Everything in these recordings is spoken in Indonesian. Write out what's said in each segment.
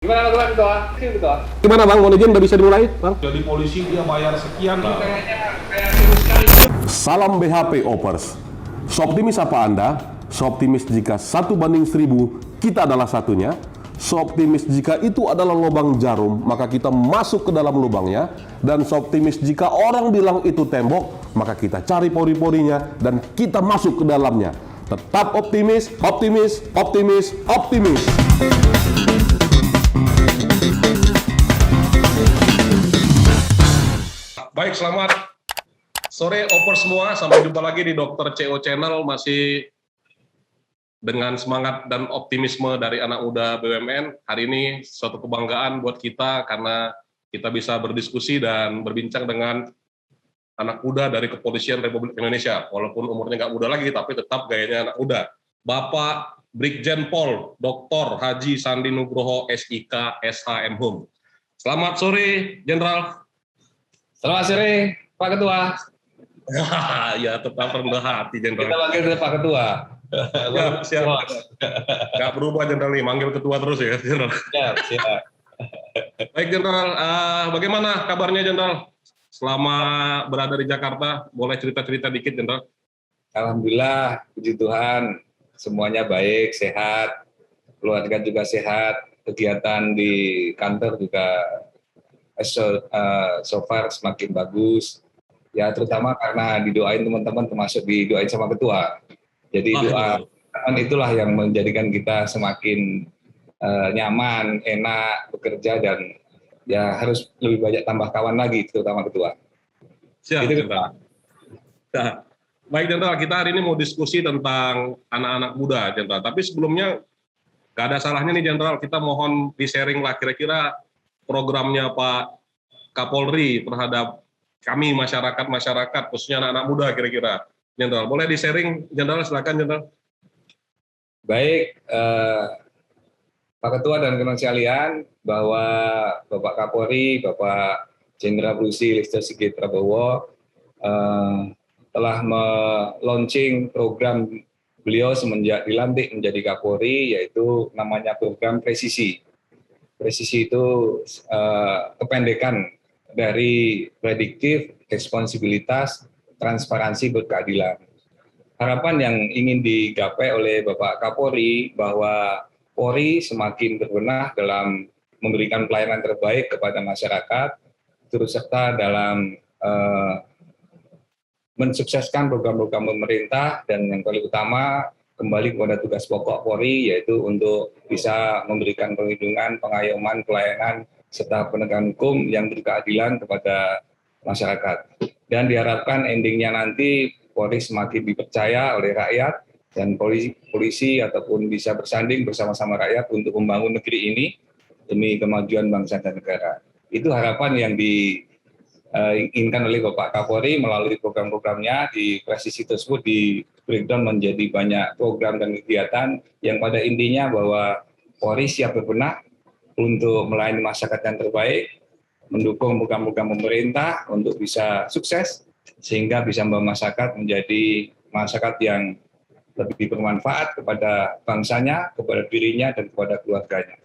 Gimana Bang Ketua? Gimana Bang, mohon izin udah bisa dimulai Bang? Jadi polisi dia bayar sekian. Kayak seru sekali. Salam BHP Opers. Seoptimis apa Anda? Seoptimis jika 1:1000 kita adalah satunya. Seoptimis jika itu adalah lubang jarum, maka kita masuk ke dalam lubangnya. Dan seoptimis jika orang bilang itu tembok, maka kita cari pori-porinya dan kita masuk ke dalamnya. Tetap optimis, optimis, optimis, optimis. Baik, selamat sore Opers semua. Sampai jumpa lagi di Dr. CO Channel, masih dengan semangat dan optimisme dari anak muda BUMN. Hari ini suatu kebanggaan buat kita karena kita bisa berdiskusi dan berbincang dengan anak muda dari Kepolisian Republik Indonesia. Walaupun umurnya nggak muda lagi, tapi tetap gayanya anak muda. Bapak Brigjen Pol Dr. Haji Sandi Nugroho SIK SHM. Selamat sore, Jenderal. Selamat sore Pak Ketua. Ya, tetap rendah hati, Kita Jenderal. panggil Pak Ketua. Siap. Nggak berubah, Jenderal, nih. Manggil ketua terus ya, Jenderal. Siap. Baik, Jenderal. Bagaimana kabarnya, Jenderal? Selama berada di Jakarta, boleh cerita-cerita dikit, Jenderal? Alhamdulillah, puji Tuhan, semuanya baik, sehat, keluarga juga sehat, kegiatan di kantor juga so far semakin bagus. Ya, terutama karena didoain teman-teman, termasuk didoain sama ketua. Jadi doa itulah yang menjadikan kita semakin nyaman, enak bekerja, dan ya harus lebih banyak tambah kawan lagi, terutama ketua. Siap, Itu, Jenderal. Nah, baik, Jenderal, kita hari ini mau diskusi tentang anak-anak muda, Jenderal. Tapi sebelumnya, nggak ada salahnya nih, Jenderal, kita mohon di-sharing lah kira-kira programnya Pak Kapolri terhadap kami masyarakat, khususnya anak-anak muda kira-kira. Jenderal, boleh di-sharing, Jenderal, silakan, Jenderal. baik, Pak Ketua dan rekan sekalian, bahwa Bapak Kapolri, Bapak Jenderal Polisi Listio Sigit Prabowo telah me-launching program beliau semenjak dilantik menjadi Kapolri, yaitu namanya program Presisi. Presisi itu kependekan dari prediktif, responsibilitas, transparansi, berkeadilan. Harapan yang ingin digapai oleh Bapak Kapolri bahwa Polri semakin berbenah dalam memberikan pelayanan terbaik kepada masyarakat, turut serta dalam mensukseskan program-program pemerintah, dan yang paling utama kembali kepada tugas pokok Polri, yaitu untuk bisa memberikan perlindungan, pengayoman, pelayanan, serta penegakan hukum yang berkeadilan kepada masyarakat. Dan diharapkan endingnya nanti Polri semakin dipercaya oleh rakyat, dan polisi ataupun bisa bersanding bersama-sama rakyat untuk membangun negeri ini demi kemajuan bangsa dan negara. Itu harapan yang diinginkan oleh Bapak Kapolri melalui program-programnya. Di presisi tersebut di breakdown menjadi banyak program dan kegiatan yang pada intinya bahwa Polri siap berbenah untuk melayani masyarakat yang terbaik, mendukung program-program pemerintah untuk bisa sukses, sehingga bisa membawa masyarakat menjadi masyarakat yang lebih bermanfaat kepada bangsanya, kepada dirinya, dan kepada keluarganya.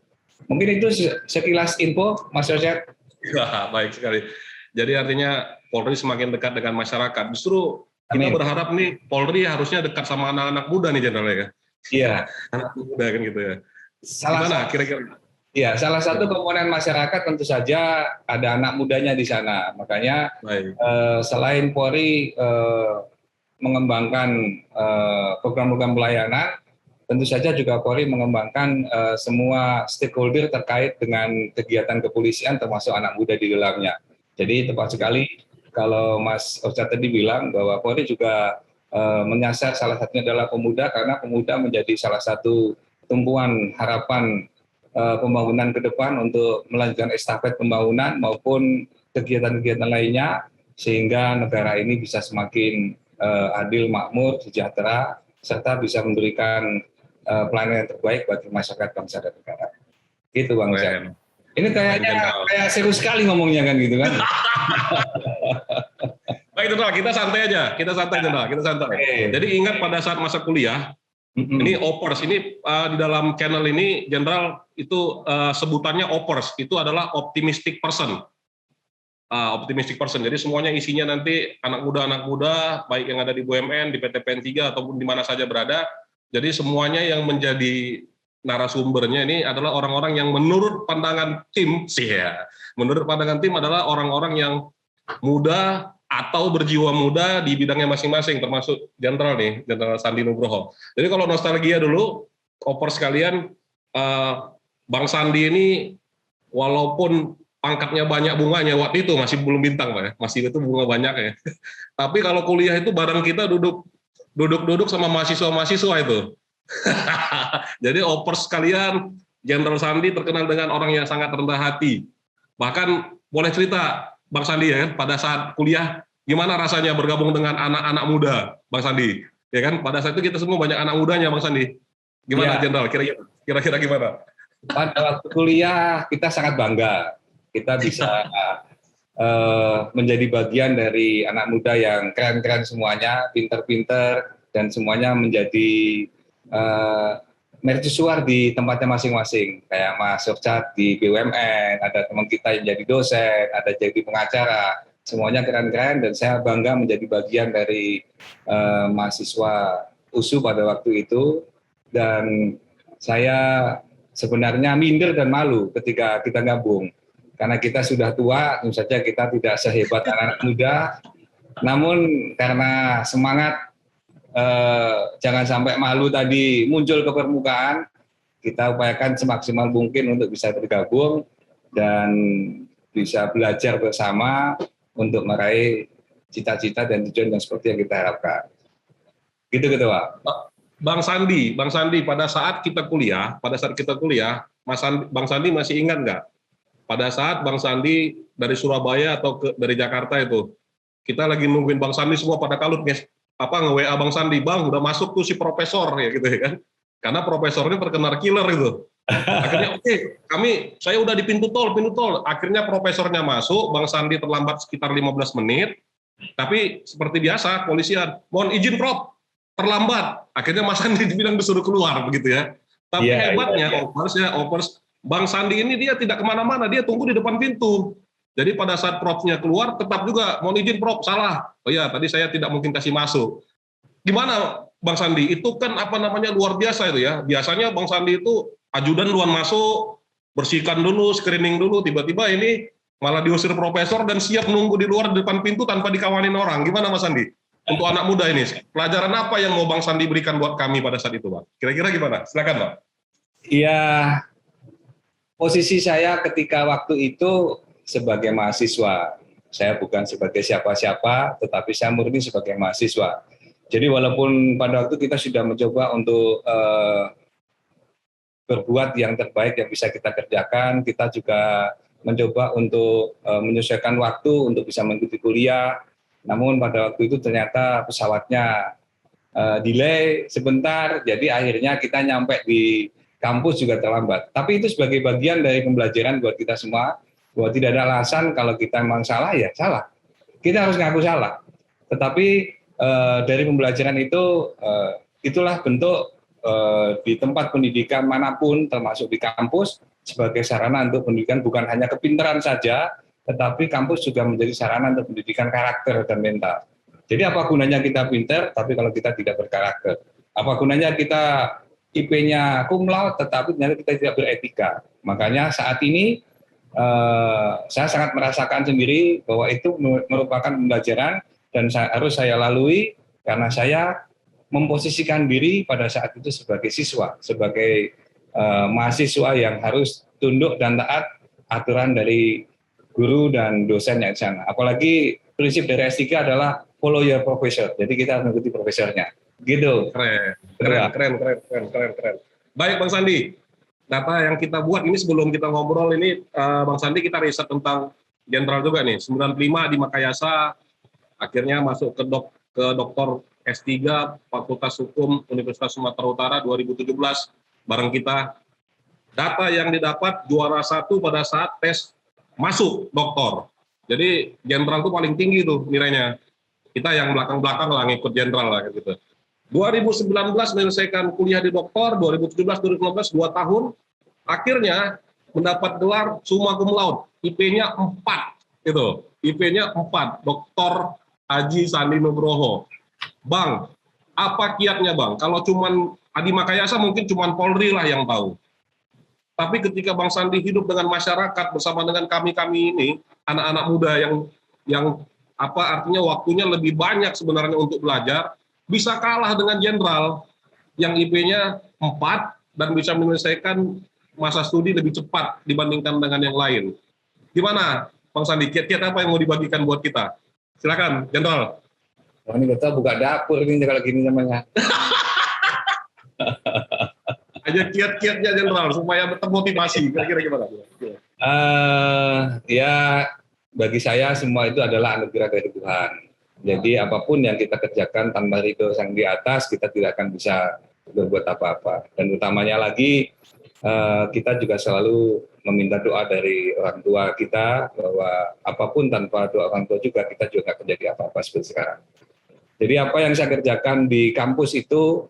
Mungkin itu sekilas info, Mas Yosef. Ya, baik sekali. Jadi artinya Polri semakin dekat dengan masyarakat. Justru kita berharap nih Polri harusnya dekat sama anak-anak muda nih, Jenderal, ya. Iya. Anak muda kan gitu ya. Gimana kira-kira? Ya, salah satu komponen masyarakat tentu saja ada anak mudanya di sana. Makanya selain Polri mengembangkan program-program pelayanan, tentu saja juga Polri mengembangkan semua stakeholder terkait dengan kegiatan kepolisian, termasuk anak muda di dalamnya. Jadi tepat sekali kalau Mas Oscar tadi bilang bahwa Polri juga menyasar salah satunya adalah pemuda, karena pemuda menjadi salah satu tumpuan harapan pembangunan ke depan untuk melanjutkan estafet pembangunan maupun kegiatan-kegiatan lainnya, sehingga negara ini bisa semakin adil, makmur, sejahtera, serta bisa memberikan pelayanan yang terbaik bagi masyarakat, bangsa, dan negara. Gitu, Bang Ustaz. Ini kayaknya kayak seru sekali ngomongnya kan gitu kan. Baik, Jenderal, kita santai aja. Kita santai, Jenderal. Kita santai. Jadi ingat pada saat masa kuliah, Ini OPERS, ini di dalam channel ini Jenderal itu sebutannya OPERS, itu adalah optimistic person. Optimistic person, jadi semuanya isinya nanti anak muda, baik yang ada di BUMN, di PT PN 3 ataupun di mana saja berada. Jadi semuanya yang menjadi narasumbernya ini adalah orang-orang yang menurut pandangan tim, menurut pandangan tim adalah orang-orang yang muda atau berjiwa muda di bidangnya masing-masing, termasuk Jenderal nih, Jenderal Sandi Nugroho. Jadi kalau nostalgia dulu, Opers sekalian, Bang Sandi ini walaupun pangkatnya banyak bunganya, waktu itu masih belum bintang Pak ya, masih itu bunga banyak ya. Tapi kalau kuliah itu bareng kita duduk sama mahasiswa-mahasiswa itu. Jadi Opers sekalian, Jenderal Sandi terkenal dengan orang yang sangat rendah hati. Bahkan boleh cerita Bang Sandi ya, pada saat kuliah gimana rasanya bergabung dengan anak-anak muda, Bang Sandi? Ya kan, pada saat itu kita semua banyak anak mudanya, Bang Sandi. Gimana, Jenderal? Kira-kira gimana? Pada waktu kuliah kita sangat bangga, kita bisa menjadi bagian dari anak muda yang keren-keren semuanya, pinter-pinter, dan semuanya menjadi mercusuar di tempatnya masing-masing. Kayak Mas Sofcat di BUMN, ada teman kita yang jadi dosen, ada jadi pengacara, semuanya keren-keren dan saya bangga menjadi bagian dari mahasiswa USU pada waktu itu. Dan saya sebenarnya minder dan malu ketika kita gabung. Karena kita sudah tua, tentu saja kita tidak sehebat anak muda, namun karena semangat jangan sampai malu tadi muncul ke permukaan, kita upayakan semaksimal mungkin untuk bisa bergabung dan bisa belajar bersama untuk meraih cita-cita dan tujuan yang seperti yang kita harapkan. Gitu Pak. Bang Sandi, pada saat kita kuliah, Bang Sandi masih ingat nggak? Pada saat Bang Sandi dari Surabaya atau dari Jakarta itu, kita lagi nungguin Bang Sandi semua pada kalut, guys. Nge-WA Bang Sandi, Bang udah masuk tuh si profesor ya gitu ya kan, karena profesornya terkenal killer itu. Akhirnya saya udah di pintu tol, akhirnya profesornya masuk, Bang Sandi terlambat sekitar 15 menit, tapi seperti biasa polisian, mohon izin Prof, terlambat, akhirnya Mas Sandi dibilang disuruh keluar begitu ya. Tapi hebatnya Opers, Bang Sandi ini dia tidak kemana-mana, dia tunggu di depan pintu. Jadi pada saat Profnya keluar, tetap juga, mohon izin Prof, salah. Oh ya, tadi saya tidak mungkin kasih masuk. Gimana Bang Sandi? Itu kan luar biasa itu ya. Biasanya Bang Sandi itu ajudan duluan masuk, bersihkan dulu, screening dulu, tiba-tiba ini malah diusir profesor dan siap nunggu di luar depan pintu tanpa dikawanin orang. Gimana Mas Sandi? Untuk anak muda ini, pelajaran apa yang mau Bang Sandi berikan buat kami pada saat itu, Bang? Kira-kira gimana? Silakan, Bang. Iya, posisi saya ketika waktu itu sebagai mahasiswa, saya bukan sebagai siapa-siapa, tetapi saya murni sebagai mahasiswa. Jadi walaupun pada waktu kita sudah mencoba untuk berbuat yang terbaik yang bisa kita kerjakan, kita juga mencoba untuk menyesuaikan waktu untuk bisa mengikuti kuliah. Namun pada waktu itu ternyata pesawatnya delay sebentar, jadi akhirnya kita nyampe di kampus juga terlambat. Tapi itu sebagai bagian dari pembelajaran buat kita semua, bahwa tidak ada alasan kalau kita memang salah, ya salah. Kita harus ngaku salah. Tetapi dari pembelajaran itu, itulah bentuk di tempat pendidikan manapun, termasuk di kampus, sebagai sarana untuk pendidikan bukan hanya kepintaran saja, tetapi kampus juga menjadi sarana untuk pendidikan karakter dan mental. Jadi apa gunanya kita pintar, tapi kalau kita tidak berkarakter? Apa gunanya kita IP-nya cum laude, tetapi ternyata kita tidak beretika? Makanya saat ini, saya sangat merasakan sendiri bahwa itu merupakan pembelajaran dan harus saya lalui karena saya memposisikan diri pada saat itu sebagai siswa, sebagai mahasiswa yang harus tunduk dan taat aturan dari guru dan dosen yang di sana. Apalagi prinsip dari S3 adalah follow your professor, jadi kita harus mengikuti profesornya. Gitu. Keren. Baik Bang Sandi. Data yang kita buat ini sebelum kita ngobrol ini, Bang Sandi kita riset tentang Jenderal juga nih, 95 di Makayasa, akhirnya masuk ke doktor S3 Fakultas Hukum Universitas Sumatera Utara 2017 bareng kita. Data yang didapat juara 1 pada saat tes masuk doktor. Jadi Jenderal itu paling tinggi tuh nilainya. Kita yang belakang-belakang lah ngikut Jenderal lah gitu. 2019 menyelesaikan kuliah di doktor, 2017-2018 2 tahun, akhirnya mendapat gelar summa cum laude, IP-nya 4, gitu. IP-nya 4, Dr. Haji Sandi Nugroho. Bang, apa kiatnya Bang? Kalau cuman Adi Makayasa mungkin cuman Polri lah yang tahu. Tapi ketika Bang Sandi hidup dengan masyarakat bersama dengan kami-kami ini, anak-anak muda yang artinya waktunya lebih banyak sebenarnya untuk belajar, bisa kalah dengan jenderal yang IP-nya 4 dan bisa menyelesaikan masa studi lebih cepat dibandingkan dengan yang lain. Gimana Bang Sandi, kiat-kiat apa yang mau dibagikan buat kita? Silakan, Jenderal. Oh, ini kita buka dapur ini kalau gini namanya. Aja kiat-kiatnya Jenderal supaya termotivasi. Kira-kira gimana? Ya, bagi saya semua itu adalah anugerah dari Tuhan. Jadi apapun yang kita kerjakan tanpa ridho Sang di atas, kita tidak akan bisa berbuat apa-apa. Dan utamanya lagi, kita juga selalu meminta doa dari orang tua kita, bahwa apapun tanpa doa orang tua juga, kita juga nggak terjadi apa-apa seperti sekarang. Jadi apa yang saya kerjakan di kampus itu,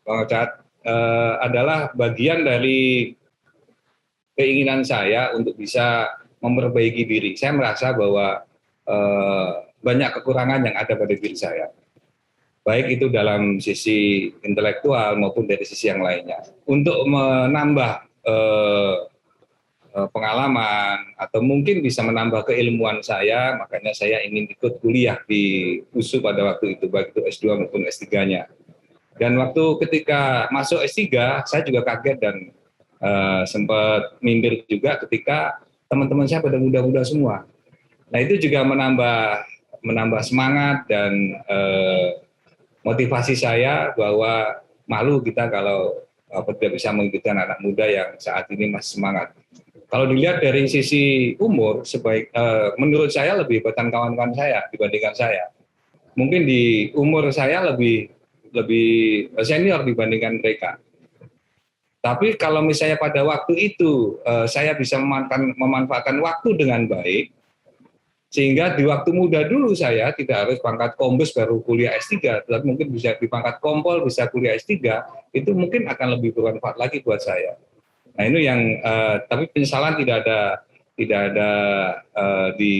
Bang Ocat, adalah bagian dari keinginan saya untuk bisa memperbaiki diri. Saya merasa bahwa banyak kekurangan yang ada pada diri saya, baik itu dalam sisi intelektual maupun dari sisi yang lainnya. Untuk menambah pengalaman atau mungkin bisa menambah keilmuan saya, makanya saya ingin ikut kuliah di USU pada waktu itu, baik itu S2 maupun S3-nya. Dan waktu ketika masuk S3, saya juga kaget dan sempat minder juga ketika teman-teman saya pada muda-muda semua. Nah, itu juga menambah semangat dan motivasi saya, bahwa malu kita kalau tidak bisa mengikuti anak-anak muda yang saat ini masih semangat. Kalau dilihat dari sisi umur, menurut saya lebih hebat kawan-kawan saya dibandingkan saya. Mungkin di umur saya lebih senior dibandingkan mereka. Tapi kalau misalnya pada waktu itu saya bisa memanfaatkan waktu dengan baik, sehingga di waktu muda dulu saya tidak harus pangkat kombes baru kuliah S3, tetapi mungkin bisa di pangkat kompol bisa kuliah S3, itu mungkin akan lebih bermanfaat lagi buat saya. Nah, ini yang tapi penyesalan tidak ada di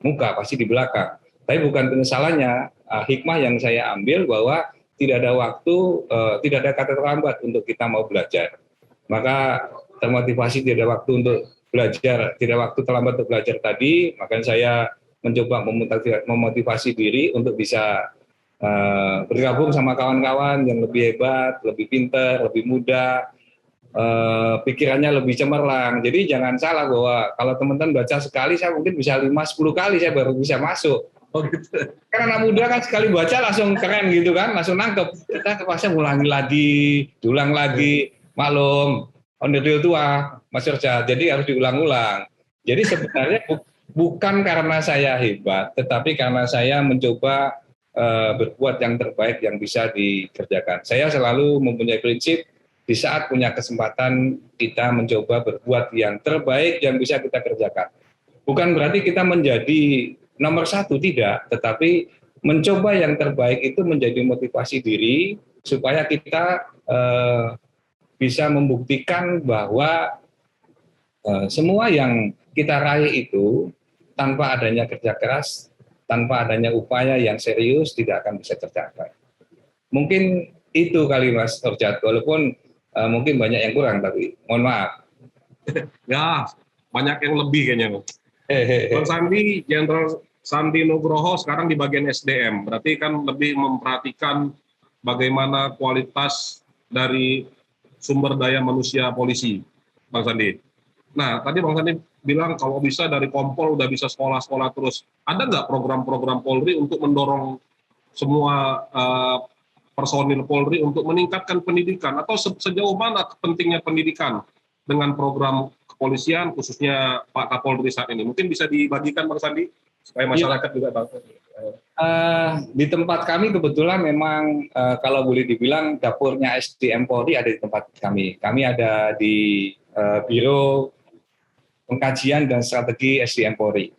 muka, pasti di belakang. Tapi bukan penyesalannya, hikmah yang saya ambil bahwa tidak ada waktu, tidak ada kata terlambat untuk kita mau belajar. Maka termotivasi tidak ada waktu untuk belajar, tidak waktu terlambat untuk belajar tadi, makanya saya mencoba memotivasi diri untuk bisa bergabung sama kawan-kawan yang lebih hebat, lebih pintar, lebih muda, pikirannya lebih cemerlang. Jadi jangan salah bahwa kalau teman-teman baca sekali, saya mungkin bisa 5-10 kali saya baru bisa masuk. Oh gitu. Karena anak muda kan sekali baca langsung keren gitu kan, langsung nangkep. Kita terpaksa ulang lagi, maklum, onderdil tua, Mas Irja, jadi harus diulang-ulang. Jadi sebenarnya bukan karena saya hebat, tetapi karena saya mencoba berbuat yang terbaik yang bisa dikerjakan. Saya selalu mempunyai prinsip, di saat punya kesempatan kita mencoba berbuat yang terbaik yang bisa kita kerjakan. Bukan berarti kita menjadi nomor 1, tidak, tetapi mencoba yang terbaik itu menjadi motivasi diri supaya kita bisa membuktikan bahwa semua yang kita raih itu tanpa adanya kerja keras, tanpa adanya upaya yang serius tidak akan bisa tercapai. Mungkin itu kali Mas Orjat, walaupun mungkin banyak yang kurang, tapi mohon maaf. Ya, banyak yang lebih kayaknya. Bang Sandi, Jenderal Sandi Nugroho sekarang di bagian SDM, berarti kan lebih memperhatikan bagaimana kualitas dari sumber daya manusia polisi, Bang Sandi. Nah, tadi Bang Sandi bilang kalau bisa dari Kompol udah bisa sekolah-sekolah terus. Ada nggak program-program Polri untuk mendorong semua personil Polri untuk meningkatkan pendidikan, atau sejauh mana pentingnya pendidikan dengan program kepolisian, khususnya Pak Kapolri saat ini? Mungkin bisa dibagikan Bang Sandi, supaya masyarakat juga tahu. Di tempat kami kebetulan memang kalau boleh dibilang dapurnya SDM Polri ada di tempat kami. Kami ada di Biro Pengkajian dan Strategi SDM Polri.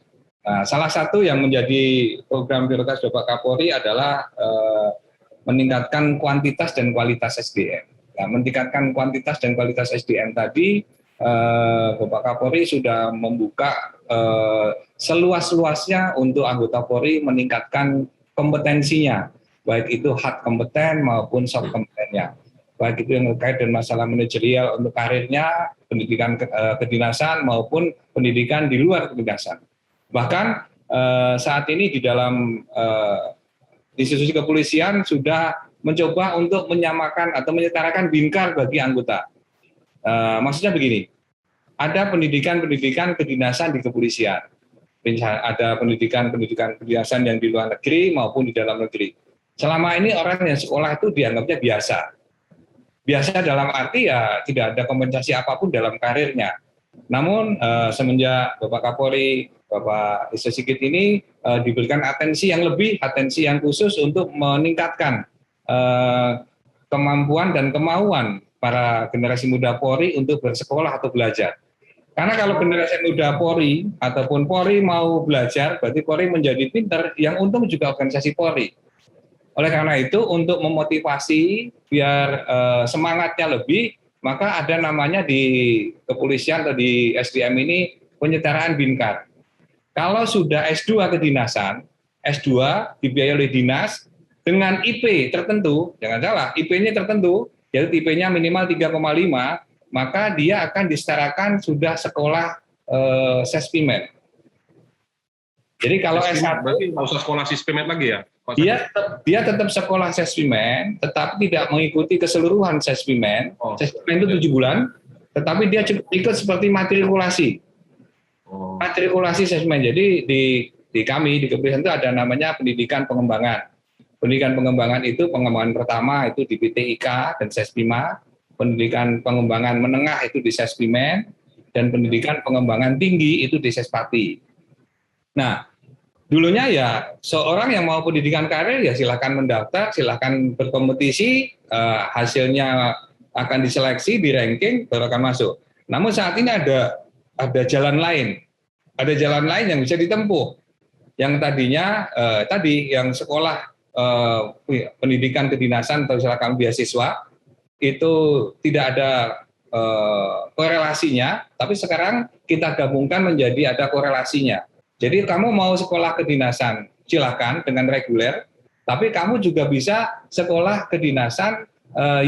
Salah satu yang menjadi program prioritas Bapak Kapolri adalah meningkatkan kuantitas dan kualitas SDM. Nah, meningkatkan kuantitas dan kualitas SDM tadi, Bapak Kapolri sudah membuka seluas-luasnya untuk anggota Polri meningkatkan kompetensinya, baik itu hard kompeten maupun soft kompetennya. Baik itu yang terkait dengan masalah manajerial untuk karirnya, pendidikan kedinasan maupun pendidikan di luar kedinasan. Bahkan saat ini di dalam institusi kepolisian sudah mencoba untuk menyamakan atau menyetarakan bingkar bagi anggota. Maksudnya begini, ada pendidikan kedinasan di kepolisian, ada pendidikan kedinasan yang di luar negeri maupun di dalam negeri. Selama ini orang yang sekolah itu dianggapnya biasa. Biasa dalam arti ya tidak ada kompensasi apapun dalam karirnya. Namun semenjak Bapak Kapolri, Bapak Listio Sigit ini diberikan atensi yang lebih, atensi yang khusus untuk meningkatkan kemampuan dan kemauan para generasi muda Polri untuk bersekolah atau belajar. Karena kalau generasi muda Polri ataupun Polri mau belajar, berarti Polri menjadi pinter, yang untung juga organisasi Polri. Oleh karena itu, untuk memotivasi biar semangatnya lebih, maka ada namanya di kepolisian atau di SDM ini penyetaraan bingkar. Kalau sudah S2 kedinasan, S2 dibiayai oleh dinas dengan IP tertentu, jangan salah, IP-nya tertentu, yaitu IP-nya minimal 3,5, maka dia akan disetarakan sudah sekolah Sespimen. Jadi kalau S1 berarti nggak usah sekolah Sespimen lagi ya? Dia tetap sekolah Sespimen, tetapi tidak mengikuti keseluruhan Sespimen. Sespimen itu 7 bulan, tetapi dia ikut seperti matrikulasi. Matrikulasi Sespimen. Jadi di kami di kepolisian itu ada namanya pendidikan pengembangan. Pendidikan pengembangan itu pengembangan pertama itu di PTIK dan Sespima, pendidikan pengembangan menengah itu di Sespimen, dan pendidikan pengembangan tinggi itu di Sespati. Nah, dulunya ya seorang yang mau pendidikan karir ya silakan mendaftar, silakan berkompetisi, hasilnya akan diseleksi, di ranking, baru akan masuk. Namun saat ini ada jalan lain, yang bisa ditempuh. Yang tadinya tadi yang sekolah pendidikan kedinasan atau silakan beasiswa itu tidak ada korelasinya, tapi sekarang kita gabungkan menjadi ada korelasinya. Jadi kamu mau sekolah kedinasan, silakan dengan reguler, tapi kamu juga bisa sekolah kedinasan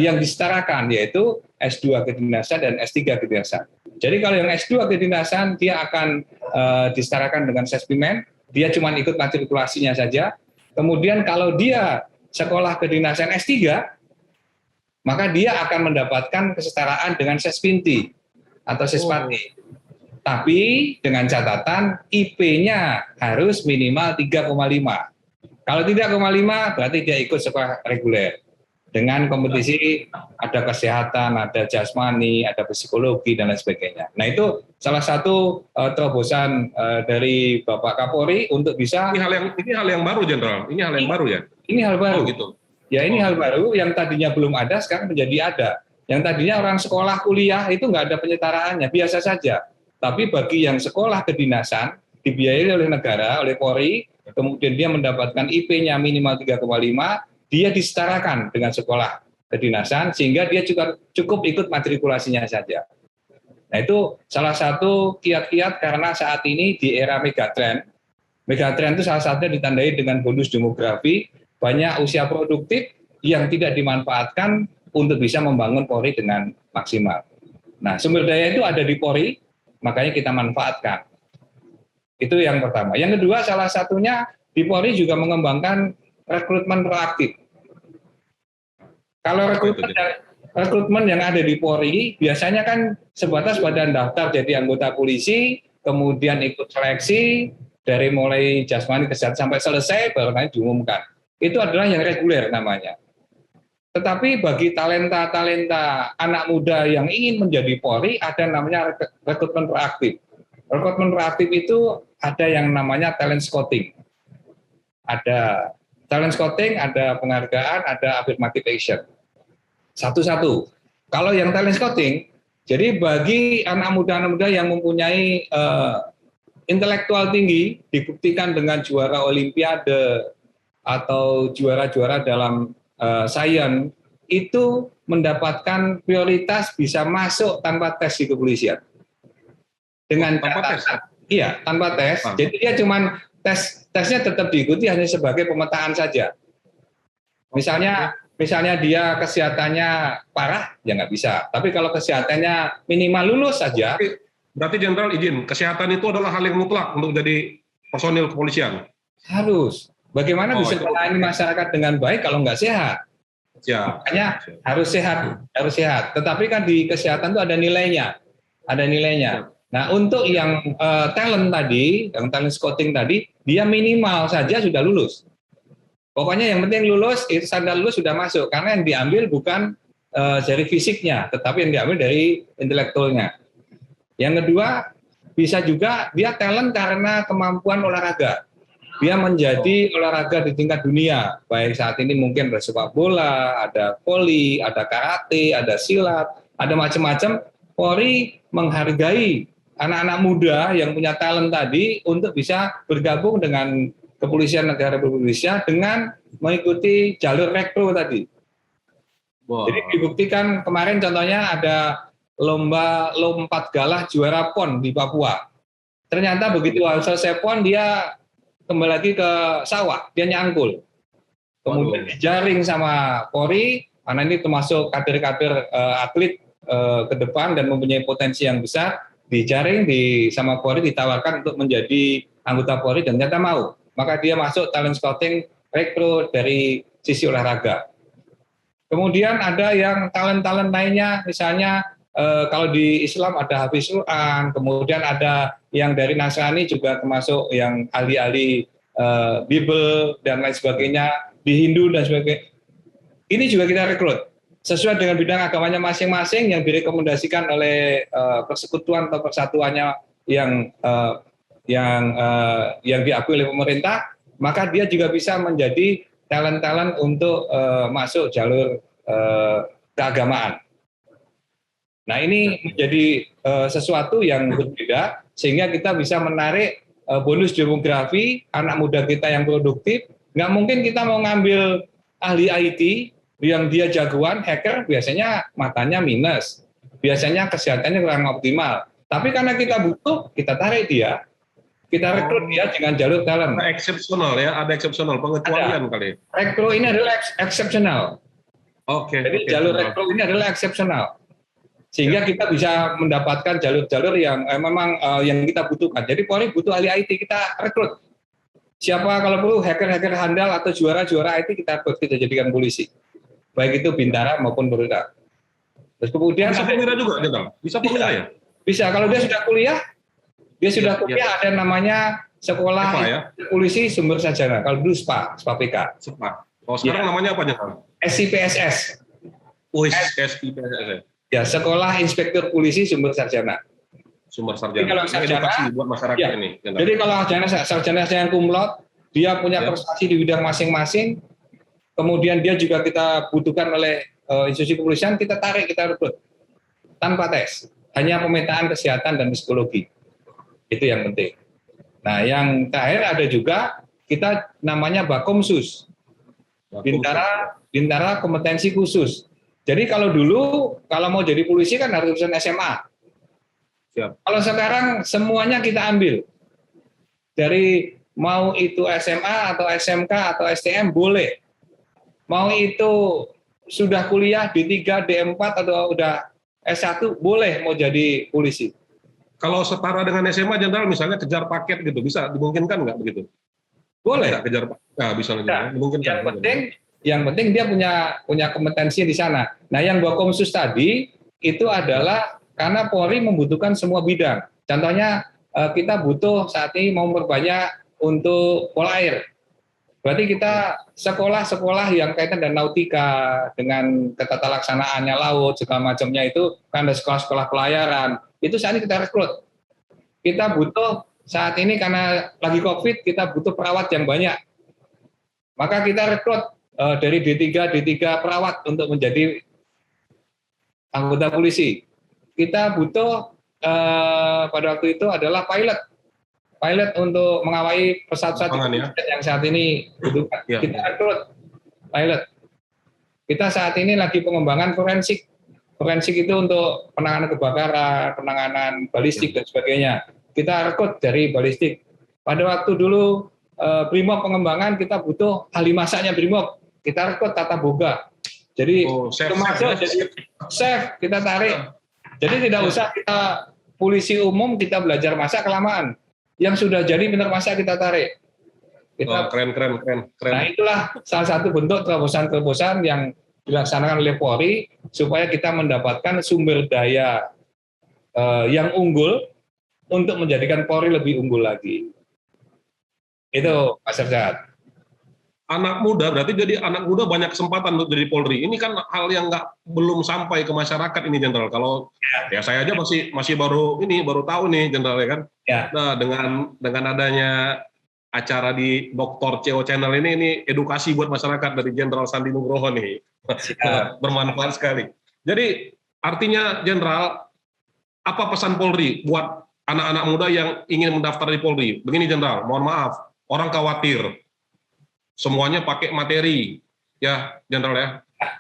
yang disetarakan, yaitu S2 kedinasan dan S3 kedinasan. Jadi kalau yang S2 kedinasan, dia akan disetarakan dengan Sespimen, dia cuma ikut matrikulasinya saja. Kemudian kalau dia sekolah kedinasan S3, maka dia akan mendapatkan kesetaraan dengan Sespinti atau Sespati. Tapi dengan catatan IP-nya harus minimal 3,5. Kalau 3,5 berarti dia ikut sekolah reguler. Dengan kompetisi ada kesehatan, ada jasmani, ada psikologi dan lain sebagainya. Nah itu salah satu terobosan dari Bapak Kapolri untuk bisa. Ini hal yang baru, Jenderal. Ini hal yang baru ya. Ini hal baru. Oh, gitu. Ya ini hal baru yang tadinya belum ada sekarang menjadi ada. Yang tadinya orang sekolah kuliah itu nggak ada penyetaraannya, biasa saja. Tapi bagi yang sekolah kedinasan dibiayai oleh negara, oleh Polri, kemudian dia mendapatkan IP-nya minimal 3,5, dia disetarakan dengan sekolah kedinasan sehingga dia juga cukup ikut matrikulasinya saja. Nah itu salah satu kiat-kiat karena saat ini di era megatrend itu salah satunya ditandai dengan bonus demografi, banyak usia produktif yang tidak dimanfaatkan untuk bisa membangun Polri dengan maksimal. Nah sumber daya itu ada di Polri, makanya kita manfaatkan. Itu yang pertama. Yang kedua, salah satunya di Polri juga mengembangkan rekrutmen proaktif. Kalau rekrutmen yang ada di Polri, biasanya kan sebatas pada daftar jadi anggota polisi, kemudian ikut seleksi, dari mulai jasmani kesehatan sampai selesai, baru nanti diumumkan. Itu adalah yang reguler namanya. Tetapi bagi talenta-talenta anak muda yang ingin menjadi Polri, ada namanya rekrutmen proaktif. Rekrutmen proaktif itu ada yang namanya talent scouting. Ada talent scouting, ada penghargaan, ada affirmative action. Satu-satu. Kalau yang talent scouting, jadi bagi anak muda yang mempunyai intelektual tinggi, dibuktikan dengan juara olimpiade atau juara-juara dalam sains itu mendapatkan prioritas bisa masuk tanpa tes di kepolisian. Dengan tanpa tes? Iya, tanpa tes. Jadi dia cuman tesnya tetap diikuti hanya sebagai pemetaan saja. Misalnya dia kesehatannya parah, ya nggak bisa. Tapi kalau kesehatannya minimal lulus saja. Berarti Jenderal izin, kesehatan itu adalah hal yang mutlak untuk jadi personil kepolisian? Harus. Bagaimana bisa melayani masyarakat dengan baik kalau nggak sehat? Ya. Makanya harus sehat. Tetapi kan di kesehatan itu ada nilainya. Nah, untuk yang talent tadi, yang talent scouting tadi, dia minimal saja sudah lulus. Pokoknya yang penting lulus, itu standar lulus sudah masuk. Karena yang diambil bukan dari fisiknya, tetapi yang diambil dari intelektualnya. Yang kedua, bisa juga dia talent karena kemampuan olahraga. Dia menjadi olahraga di tingkat dunia. Baik saat ini mungkin ada sepak bola, ada voli, ada karate, ada silat, ada macam-macam. Polri menghargai anak-anak muda yang punya talent tadi untuk bisa bergabung dengan Kepolisian Negara Republik Indonesia dengan mengikuti jalur rekru tadi. Wow. Jadi dibuktikan kemarin contohnya ada lomba lompat galah juara PON di Papua. Ternyata begitu selesai PON dia kembali lagi ke sawah, dia nyangkul. Kemudian dijaring sama Polri, karena ini termasuk kader-kader atlet ke depan dan mempunyai potensi yang besar, dijaring sama Polri, ditawarkan untuk menjadi anggota Polri dan ternyata mau. Maka dia masuk talent scouting rekrut dari sisi olahraga. Kemudian ada yang talent-talent lainnya, misalnya kalau di Islam ada Hafiz Quran, kemudian ada yang dari Nasrani juga termasuk yang ahli-ahli Bible dan lain sebagainya, di Hindu dan sebagainya. Ini juga kita rekrut sesuai dengan bidang agamanya masing-masing yang direkomendasikan oleh persekutuan atau persatuannya yang diakui oleh pemerintah, maka dia juga bisa menjadi talent-talent untuk masuk jalur keagamaan. Nah, ini menjadi sesuatu yang berbeda sehingga kita bisa menarik bonus demografi anak muda kita yang produktif. Nggak mungkin kita mau ngambil ahli IT yang dia jagoan hacker, biasanya matanya minus, biasanya kesehatannya kurang optimal. Tapi karena kita butuh, kita tarik dia, kita rekrut dia dengan jalur talent. Ada eksepsional ya, ada eksepsional pengecualian kali. Rekrut ini adalah eksepsional. Jadi jalur rekrut ini adalah eksepsional. Sehingga kita bisa mendapatkan jalur-jalur yang memang yang kita butuhkan. Jadi Polri butuh ahli IT, kita rekrut. Siapa kalau perlu hacker-hacker handal atau juara-juara IT kita rekrut, kita jadikan polisi. Baik itu Bintara maupun Polda. Terus kemudian bisa Perwira juga, bisa Perwira ya? Bisa, kalau dia sudah kuliah, ada namanya Sekolah Polisi Sumber Sarjana. Kalau dulu SPA PK. SPA. Oh, sekarang namanya apa nih? SIPSS. SIPSS. Ya, Sekolah Inspektur Polisi Sumber Sarjana. Sumber Sarjana. Jadi kalau sarjana, buat masyarakat ini. Jadi kalau sarjana yang kumlot, dia punya prestasi di bidang masing-masing, kemudian dia juga kita butuhkan oleh institusi kepolisian, kita tarik, kita rekrut. Tanpa tes. Hanya pemetaan kesehatan dan psikologi. Itu yang penting. Nah, yang terakhir ada juga, kita namanya Bakomsus. Bintara Kompetensi Khusus. Jadi kalau dulu, kalau mau jadi polisi kan harus lulusan SMA. Siap. Kalau sekarang semuanya kita ambil. Dari mau itu SMA atau SMK atau STM boleh. Mau itu sudah kuliah D3, D4 atau udah S1 boleh mau jadi polisi. Kalau setara dengan SMA Jenderal misalnya kejar paket gitu, bisa dimungkinkan nggak begitu? Boleh. Nggak kejar paket? Nah, bisa dimungkinkan. Yang penting dia punya kompetensi di sana. Nah, yang Bakomsus tadi itu adalah karena Polri membutuhkan semua bidang. Contohnya kita butuh saat ini mau memperbanyak untuk Polair. Berarti kita sekolah-sekolah yang kaitan dengan nautika, dengan tata laksanaannya laut, segala macamnya itu kan ada sekolah-sekolah pelayaran. Itu saat ini kita rekrut. Kita butuh saat ini karena lagi COVID, kita butuh perawat yang banyak. Maka kita rekrut dari D3 perawat untuk menjadi anggota polisi. Kita butuh pada waktu itu adalah pilot untuk mengawai pesawat-pesawat yang saat ini butuhkan. Kita rekrut pilot. kita saat ini lagi pengembangan forensik. Forensik itu untuk penanganan kebakaran, penanganan balistik dan sebagainya. Kita rekrut dari balistik. Pada waktu dulu Brimob pengembangan kita butuh ahli masaknya Brimob. Kita rekrut tata boga. Jadi termasuk jadi chef kita tarik. Jadi tidak usah kita polisi umum kita belajar masak kelamaan. Yang sudah jadi pintar masak kita tarik. Keren. Nah itulah salah satu bentuk terobosan-terobosan yang dilaksanakan oleh Polri supaya kita mendapatkan sumber daya yang unggul untuk menjadikan Polri lebih unggul lagi. Itu Mas Erzat. Anak muda, berarti jadi anak muda banyak kesempatan untuk jadi Polri. Ini kan hal yang belum sampai ke masyarakat ini, Jenderal. Kalau ya saya aja masih baru tahu nih, Jenderal, ya kan. Ya. Nah, dengan adanya acara di Dr. CO Channel ini edukasi buat masyarakat dari Jenderal Sandi Nugroho nih. Bermanfaat sekali. Jadi artinya, Jenderal, apa pesan Polri buat anak-anak muda yang ingin mendaftar di Polri? Begini, Jenderal, mohon maaf, orang khawatir semuanya pakai materi, ya Jenderal ya.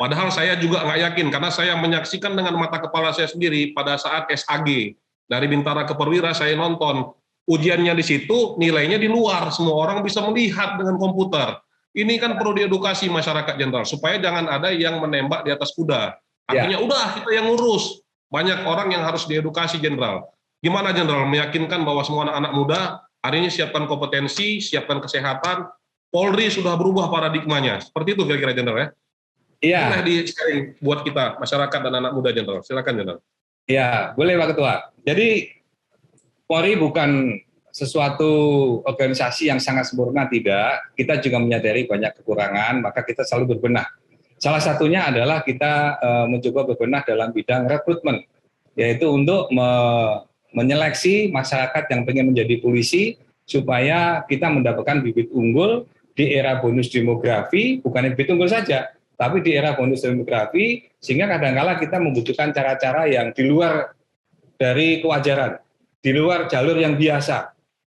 Padahal saya juga nggak yakin, karena saya menyaksikan dengan mata kepala saya sendiri pada saat SAG dari Bintara ke Perwira saya nonton ujiannya di situ, nilainya di luar, semua orang bisa melihat dengan komputer. Ini kan perlu diedukasi masyarakat, Jenderal, supaya jangan ada yang menembak di atas kuda. Artinya udah kita yang ngurus. Banyak orang yang harus diedukasi, Jenderal. Gimana, Jenderal, meyakinkan bahwa semua anak-anak muda hari ini siapkan kompetensi, siapkan kesehatan. Polri sudah berubah paradigmanya. Seperti itu kira-kira, Jenderal, ya? Iya. Boleh di-sharing buat kita, masyarakat dan anak muda, Jenderal. Silakan, Jenderal. Ya, boleh Pak Ketua. Jadi Polri bukan sesuatu organisasi yang sangat sempurna, tidak. Kita juga menyadari banyak kekurangan, maka kita selalu berbenah. Salah satunya adalah kita mencoba berbenah dalam bidang rekrutmen, yaitu untuk menyeleksi masyarakat yang ingin menjadi polisi, supaya kita mendapatkan bibit unggul di era bonus demografi, bukan bibit unggul saja, tapi di era bonus demografi, sehingga kadang-kala kita membutuhkan cara-cara yang di luar dari kewajaran, di luar jalur yang biasa.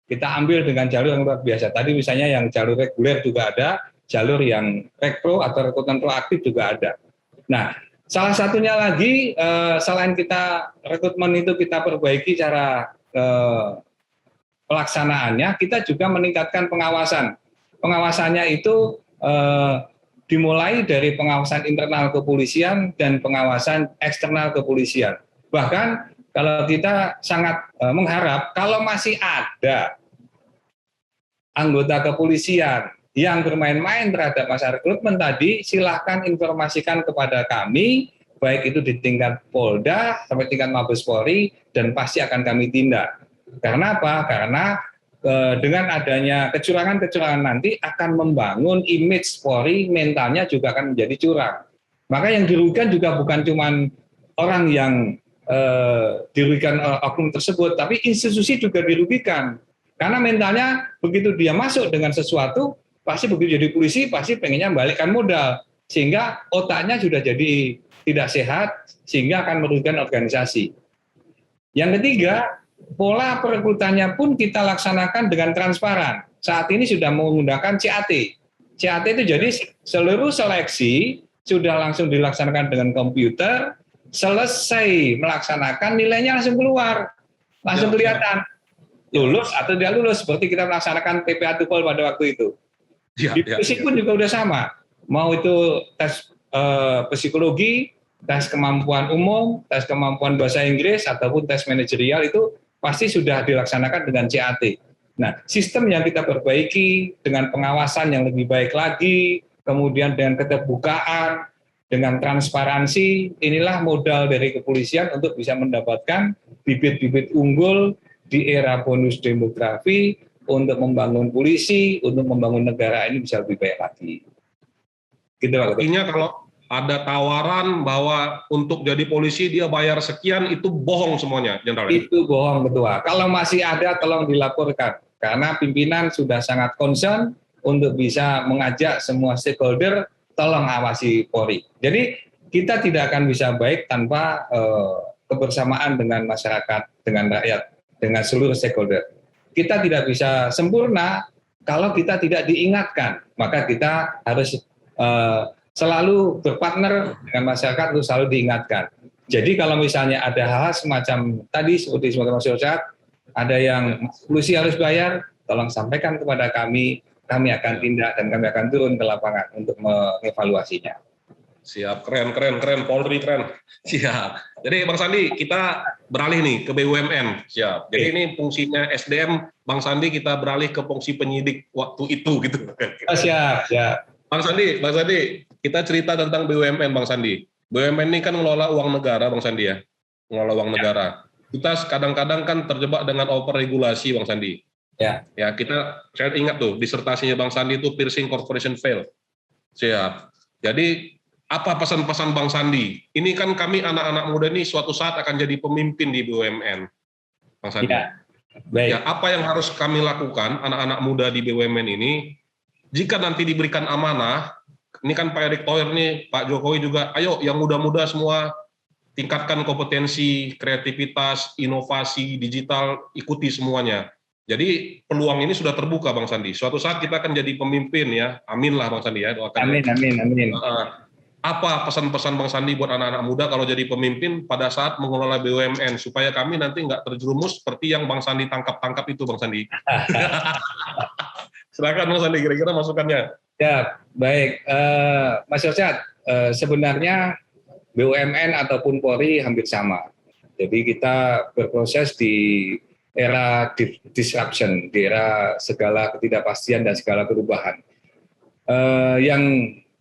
Kita ambil dengan jalur yang luar biasa. Tadi misalnya yang jalur reguler juga ada, jalur yang rekpro atau rekrutmen proaktif juga ada. Nah, salah satunya lagi, selain kita rekrutmen itu kita perbaiki cara pelaksanaannya, kita juga meningkatkan pengawasan. Pengawasannya itu dimulai dari pengawasan internal kepolisian dan pengawasan eksternal kepolisian. Bahkan kalau kita sangat mengharap kalau masih ada anggota kepolisian yang bermain-main terhadap masa rekrutmen tadi, silahkan informasikan kepada kami, baik itu di tingkat Polda sampai tingkat Mabes Polri, dan pasti akan kami tindak. Karena apa? Karena dengan adanya kecurangan-kecurangan nanti akan membangun image Polri, mentalnya juga akan menjadi curang. Maka yang dirugikan juga bukan cuma orang yang dirugikan oknum tersebut, tapi institusi juga dirugikan. Karena mentalnya begitu dia masuk dengan sesuatu, pasti begitu jadi polisi, pasti pengennya membalikkan modal. Sehingga otaknya sudah jadi tidak sehat, sehingga akan merugikan organisasi. Yang ketiga, pola perekrutannya pun kita laksanakan dengan transparan. Saat ini sudah menggunakan CAT. CAT itu jadi seluruh seleksi sudah langsung dilaksanakan dengan komputer, selesai melaksanakan nilainya langsung keluar, langsung kelihatan lulus atau tidak lulus, seperti kita melaksanakan PPA Tupol pada waktu itu. Di polisi pun juga udah sama, mau itu tes psikologi, tes kemampuan umum, tes kemampuan bahasa Inggris, ataupun tes manajerial itu pasti sudah dilaksanakan dengan CAT. Nah, sistem yang kita perbaiki dengan pengawasan yang lebih baik lagi, kemudian dengan keterbukaan, dengan transparansi, inilah modal dari kepolisian untuk bisa mendapatkan bibit-bibit unggul di era bonus demografi untuk membangun polisi, untuk membangun negara ini bisa lebih baik lagi. Gitu, artinya kalau ada tawaran bahwa untuk jadi polisi dia bayar sekian, itu bohong semuanya, Jenderal? Itu bohong, Ketua. Kalau masih ada, tolong dilaporkan. Karena pimpinan sudah sangat concern untuk bisa mengajak semua stakeholder, tolong awasi Polri. Jadi kita tidak akan bisa baik tanpa kebersamaan dengan masyarakat, dengan rakyat, dengan seluruh stakeholder. Kita tidak bisa sempurna kalau kita tidak diingatkan. Maka kita harus selalu berpartner dengan masyarakat untuk selalu diingatkan. Jadi kalau misalnya ada hal semacam tadi seperti Mas Yosat, ada yang polisi harus bayar, tolong sampaikan kepada kami akan tindak dan kami akan turun ke lapangan untuk mengevaluasinya. Siap, keren, Polri keren. Siap. Jadi Bang Sandi, kita beralih nih ke BUMN. Siap. Jadi ini fungsinya SDM, Bang Sandi kita beralih ke fungsi penyidik waktu itu gitu. Siap. Bang Sandi, kita cerita tentang BUMN, Bang Sandi. BUMN ini kan mengelola uang negara, Bang Sandi ya. Mengelola uang negara. Kita kadang-kadang kan terjebak dengan overregulasi, Bang Sandi. Ya, Saya ingat tuh disertasinya Bang Sandi itu piercing corporation fail. Siap. Jadi apa pesan-pesan Bang Sandi? Ini kan kami anak-anak muda ini suatu saat akan jadi pemimpin di BUMN, Bang Sandi. Ya, baik. Ya, apa yang harus kami lakukan anak-anak muda di BUMN ini? Jika nanti diberikan amanah, ini kan Pak Erick Thohir nih, Pak Jokowi juga, ayo yang muda-muda semua tingkatkan kompetensi, kreativitas, inovasi, digital, ikuti semuanya. Jadi peluang ini sudah terbuka, Bang Sandi. Suatu saat kita akan jadi pemimpin ya. Amin lah, Bang Sandi ya. Doakan. Amin. Apa pesan-pesan Bang Sandi buat anak-anak muda kalau jadi pemimpin pada saat mengelola BUMN supaya kami nanti nggak terjerumus seperti yang Bang Sandi tangkap itu, Bang Sandi. Silakan Bang Sandi, kira-kira masukannya. Ya, baik. Mas Yosat, sebenarnya BUMN ataupun Polri hampir sama. Jadi kita berproses di era disruption, di era segala ketidakpastian dan segala perubahan. Yang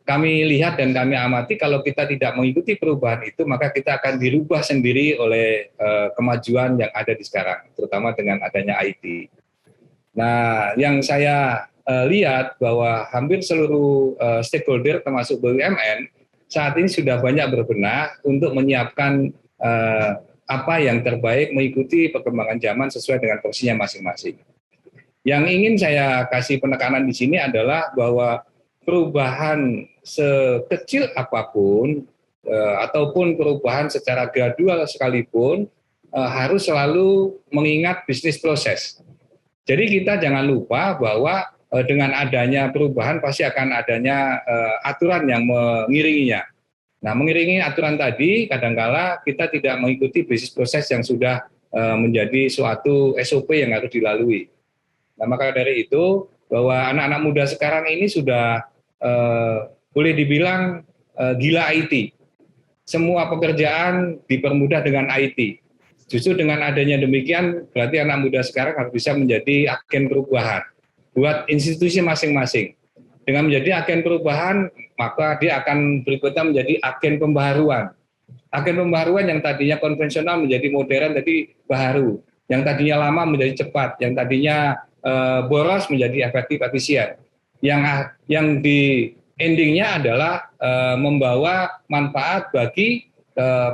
kami lihat dan kami amati, kalau kita tidak mengikuti perubahan itu, maka kita akan dirubah sendiri oleh kemajuan yang ada di sekarang, terutama dengan adanya IT. Nah, yang saya lihat bahwa hampir seluruh stakeholder termasuk BUMN saat ini sudah banyak berbenah untuk menyiapkan apa yang terbaik mengikuti perkembangan zaman sesuai dengan porsinya masing-masing. Yang ingin saya kasih penekanan di sini adalah bahwa perubahan sekecil apapun ataupun perubahan secara gradual sekalipun harus selalu mengingat bisnis proses. Jadi kita jangan lupa bahwa dengan adanya perubahan pasti akan adanya aturan yang mengiringinya. Nah, mengiringi aturan tadi kadangkala kita tidak mengikuti bisnis proses yang sudah menjadi suatu SOP yang harus dilalui. Nah, maka dari itu bahwa anak-anak muda sekarang ini sudah boleh dibilang gila IT. Semua pekerjaan dipermudah dengan IT. Justru dengan adanya demikian, berarti anak muda sekarang harus bisa menjadi agen perubahan buat institusi masing-masing. Dengan menjadi agen perubahan, maka dia akan berikutnya menjadi agen pembaharuan. Agen pembaharuan yang tadinya konvensional menjadi modern, jadi baharu. Yang tadinya lama menjadi cepat, yang tadinya boros menjadi efektif, efisien. Yang di endingnya adalah membawa manfaat bagi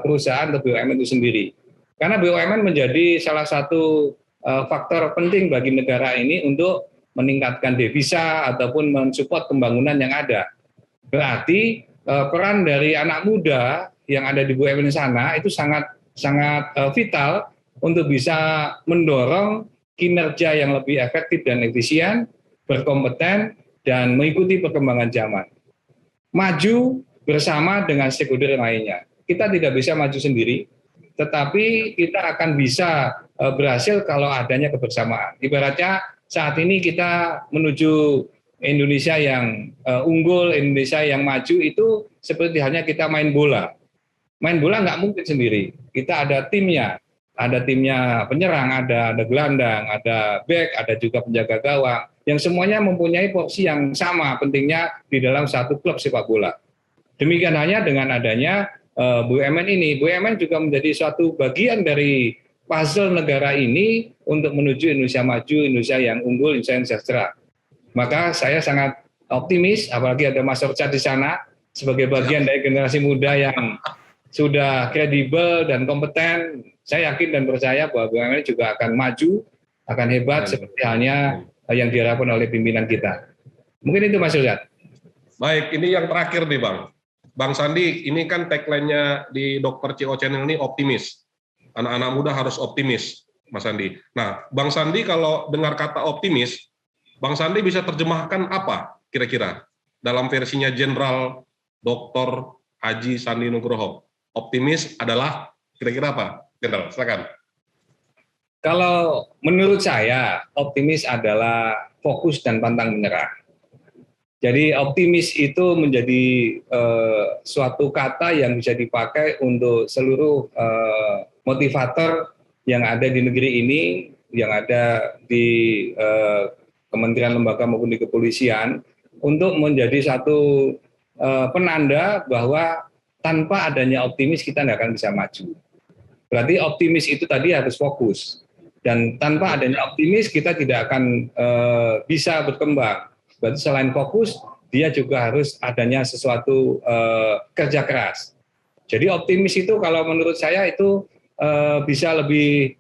perusahaan atau BUMN itu sendiri. Karena BUMN menjadi salah satu faktor penting bagi negara ini untuk meningkatkan devisa ataupun mensupport pembangunan yang ada. Berarti peran dari anak muda yang ada di BUMN sana itu sangat vital untuk bisa mendorong kinerja yang lebih efektif dan efisien, berkompeten, dan mengikuti perkembangan zaman. Maju bersama dengan stakeholder lainnya. Kita tidak bisa maju sendiri, tetapi kita akan bisa berhasil kalau adanya kebersamaan. Ibaratnya saat ini kita menuju Indonesia yang unggul, Indonesia yang maju itu seperti halnya kita main bola. Main bola nggak mungkin sendiri. Kita ada timnya penyerang, ada gelandang, ada back, ada juga penjaga gawang, yang semuanya mempunyai porsi yang sama pentingnya di dalam satu klub sepak bola. Demikian halnya dengan adanya BUMN ini. BUMN juga menjadi suatu bagian dari puzzle negara ini untuk menuju Indonesia maju, Indonesia yang unggul, Indonesia yang sejahtera. Maka saya sangat optimis, apalagi ada Mas Orchad di sana, sebagai bagian dari generasi muda yang sudah kredibel dan kompeten. Saya yakin dan percaya bahwa BUMN juga akan maju, akan hebat seperti halnya yang diharapkan oleh pimpinan kita. Mungkin itu Mas Orchad. Baik, ini yang terakhir nih Bang. Bang Sandi, ini kan tagline-nya di Dr. CO Channel ini optimis. Anak-anak muda harus optimis, Mas Sandi. Nah, Bang Sandi kalau dengar kata optimis, Bang Sandi bisa terjemahkan apa kira-kira dalam versinya Jenderal Dr. Haji Sandi Nugroho. Optimis adalah kira-kira apa? Jenderal, silakan. Kalau menurut saya, optimis adalah fokus dan pantang menyerah. Jadi optimis itu menjadi suatu kata yang bisa dipakai untuk seluruh motivator yang ada di negeri ini, yang ada di kementerian lembaga maupun di kepolisian, untuk menjadi satu penanda bahwa tanpa adanya optimis kita nggak akan bisa maju. Berarti optimis itu tadi harus fokus. Dan tanpa adanya optimis kita tidak akan bisa berkembang. Berarti selain fokus, dia juga harus adanya sesuatu kerja keras. Jadi optimis itu kalau menurut saya itu bisa lebih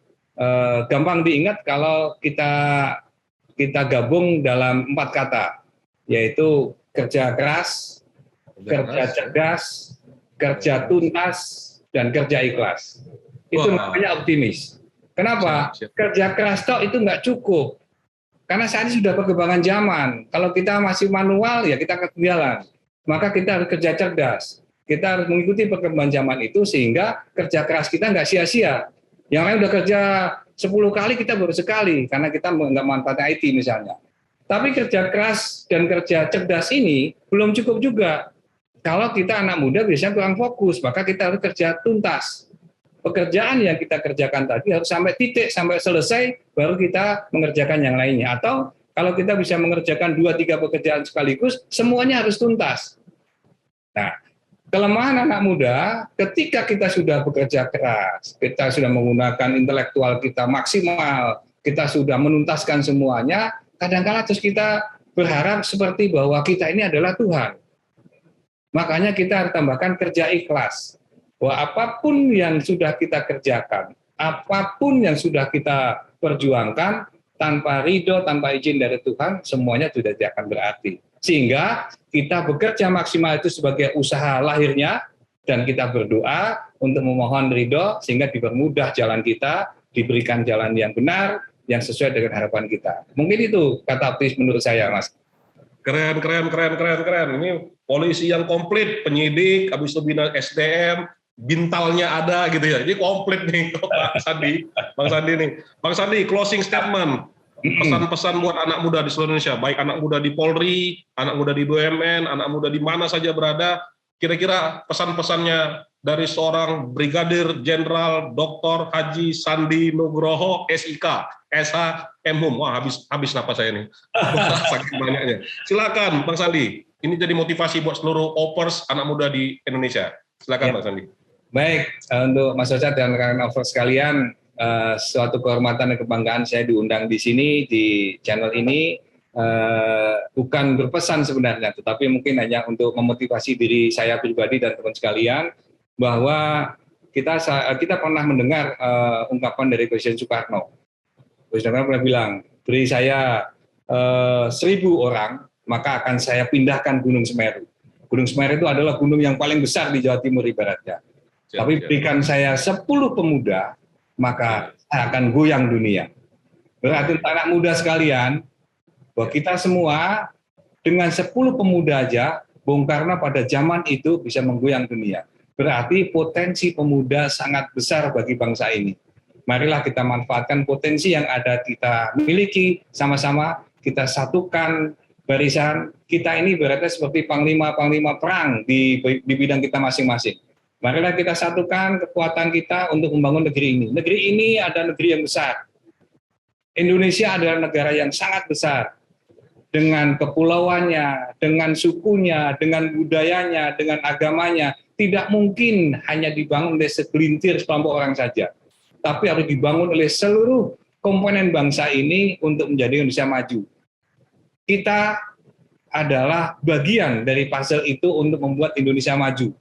gampang diingat kalau kita gabung dalam 4 kata, yaitu kerja keras, kerja cerdas, kerja tuntas, dan kerja ikhlas. Itu namanya optimis. Kenapa? Kerja keras toh itu nggak cukup. Karena saat ini sudah perkembangan zaman. Kalau kita masih manual, ya kita ketinggalan. Maka kita harus kerja cerdas. Kita harus mengikuti perkembangan zaman itu sehingga kerja keras kita nggak sia-sia. Yang lain udah kerja 10 kali, kita baru sekali. Karena kita nggak manfaatkan IT misalnya. Tapi kerja keras dan kerja cerdas ini belum cukup juga. Kalau kita anak muda biasanya kurang fokus, maka kita harus kerja tuntas. Pekerjaan yang kita kerjakan tadi harus sampai titik, sampai selesai, baru kita mengerjakan yang lainnya. Atau kalau kita bisa mengerjakan 2-3 pekerjaan sekaligus, semuanya harus tuntas. Nah, kelemahan anak muda, ketika kita sudah bekerja keras, kita sudah menggunakan intelektual kita maksimal, kita sudah menuntaskan semuanya, kadang-kala terus kita berharap seperti bahwa kita ini adalah Tuhan. Makanya kita harus tambahkan kerja ikhlas. Bahwa apapun yang sudah kita kerjakan, apapun yang sudah kita perjuangkan, tanpa ridho, tanpa izin dari Tuhan, semuanya sudah tidak akan berarti. Sehingga kita bekerja maksimal itu sebagai usaha lahirnya, dan kita berdoa untuk memohon ridho, sehingga dipermudah jalan kita, diberikan jalan yang benar, yang sesuai dengan harapan kita. Mungkin itu kata optimis menurut saya, Mas. Keren. Ini polisi yang komplit, penyidik, habis itu bina SDM, bintalnya ada gitu ya. Jadi komplit nih Pak Sandi, Bang Sandi nih. Bang Sandi, closing statement. Pesan-pesan buat anak muda di seluruh Indonesia, baik anak muda di Polri, anak muda di BUMN, anak muda di mana saja berada, kira-kira pesan-pesannya dari seorang Brigadir Jenderal Dr. Haji Sandi Nugroho, SIK, SH, MHUM. Wah, habis napas saya nih. Saking banyaknya. Silakan Bang Sandi. Ini jadi motivasi buat seluruh Opers anak muda di Indonesia. Silakan Bang Sandi. Baik, untuk Mas Ocha dan rekan-rekan Opers sekalian, suatu kehormatan dan kebanggaan saya diundang di sini di channel ini. Bukan berpesan sebenarnya, tetapi mungkin hanya untuk memotivasi diri saya pribadi dan teman sekalian bahwa kita pernah mendengar ungkapan dari Presiden Soekarno. Presiden Soekarno pernah bilang, beri saya 1.000 orang, maka akan saya pindahkan Gunung Semeru. Gunung Semeru itu adalah gunung yang paling besar di Jawa Timur ibaratnya. Tapi berikan saya 10 pemuda, maka saya akan goyang dunia. Berarti anak muda sekalian, bahwa kita semua dengan 10 pemuda aja, Bung Karno pada zaman itu bisa menggoyang dunia. Berarti potensi pemuda sangat besar bagi bangsa ini. Marilah kita manfaatkan potensi yang ada kita miliki, sama-sama kita satukan barisan. Kita ini berarti seperti panglima-panglima perang di bidang kita masing-masing. Marilah kita satukan kekuatan kita untuk membangun negeri ini. Negeri ini adalah negeri yang besar. Indonesia adalah negara yang sangat besar. Dengan kepulauannya, dengan sukunya, dengan budayanya, dengan agamanya, tidak mungkin hanya dibangun oleh segelintir sekelompok orang saja. Tapi harus dibangun oleh seluruh komponen bangsa ini untuk menjadi Indonesia maju. Kita adalah bagian dari puzzle itu untuk membuat Indonesia maju.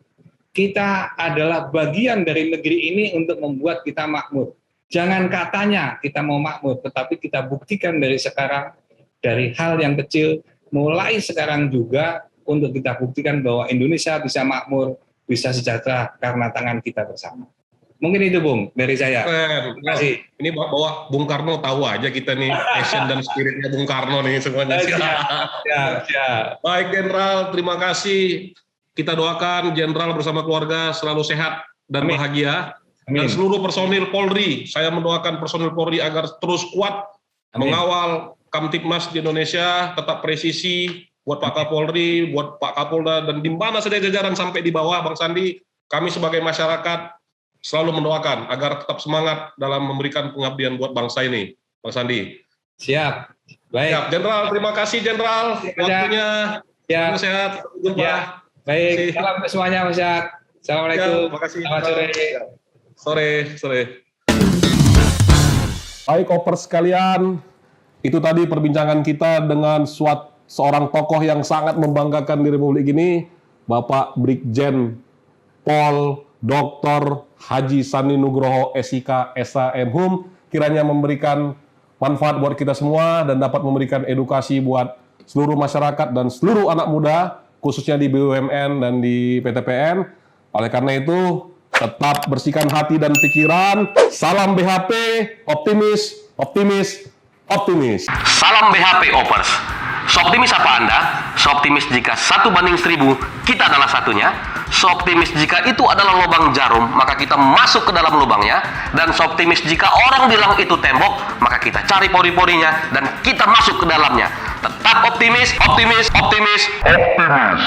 Kita adalah bagian dari negeri ini untuk membuat kita makmur. Jangan katanya kita mau makmur, tetapi kita buktikan dari sekarang, dari hal yang kecil, mulai sekarang juga untuk kita buktikan bahwa Indonesia bisa makmur, bisa sejahtera karena tangan kita bersama. Mungkin itu Bung, dari saya. Terima kasih. Ini bawa Bung Karno tahu aja kita nih, passion dan spiritnya Bung Karno nih semuanya. Siap. Baik Jenderal, terima kasih. kita doakan Jenderal bersama keluarga selalu sehat dan Amin. bahagia. Amin. Dan seluruh personil Polri, saya mendoakan personil Polri agar terus kuat Amin. mengawal Kamtibmas di Indonesia, tetap presisi buat Pak Kapolri, buat Pak Kapolda, dan di mana saja jajaran sampai di bawah, Bang Sandi, kami sebagai masyarakat selalu mendoakan agar tetap semangat dalam memberikan pengabdian buat bangsa ini, Bang Sandi. Siap. Baik. Siap, Jenderal, terima kasih Jenderal waktunya. Ya. Sehat, sampai jumpa. Ya. Baik. Terima kasih. Salam untuk semuanya, Mas Yak. Assalamualaikum. Ya, terima kasih. Selamat sore. Sore. Baik, Opers sekalian, itu tadi perbincangan kita dengan seorang tokoh yang sangat membanggakan di Republik ini, Bapak Brigjen Pol Dr. Haji Sani Nugroho SIK SHM. Kiranya memberikan manfaat buat kita semua dan dapat memberikan edukasi buat seluruh masyarakat dan seluruh anak muda, khususnya di BUMN dan di PTPN. Oleh karena itu, tetap bersihkan hati dan pikiran. Salam BHP, optimis, optimis, optimis. Salam BHP Opers. Seoptimis apa Anda? Seoptimis jika 1:1000 kita adalah satunya. Seoptimis jika itu adalah lubang jarum, maka kita masuk ke dalam lubangnya. Dan seoptimis jika orang bilang itu tembok, maka kita cari pori-porinya dan kita masuk ke dalamnya. Tetap optimis, optimis, optimis, optimis.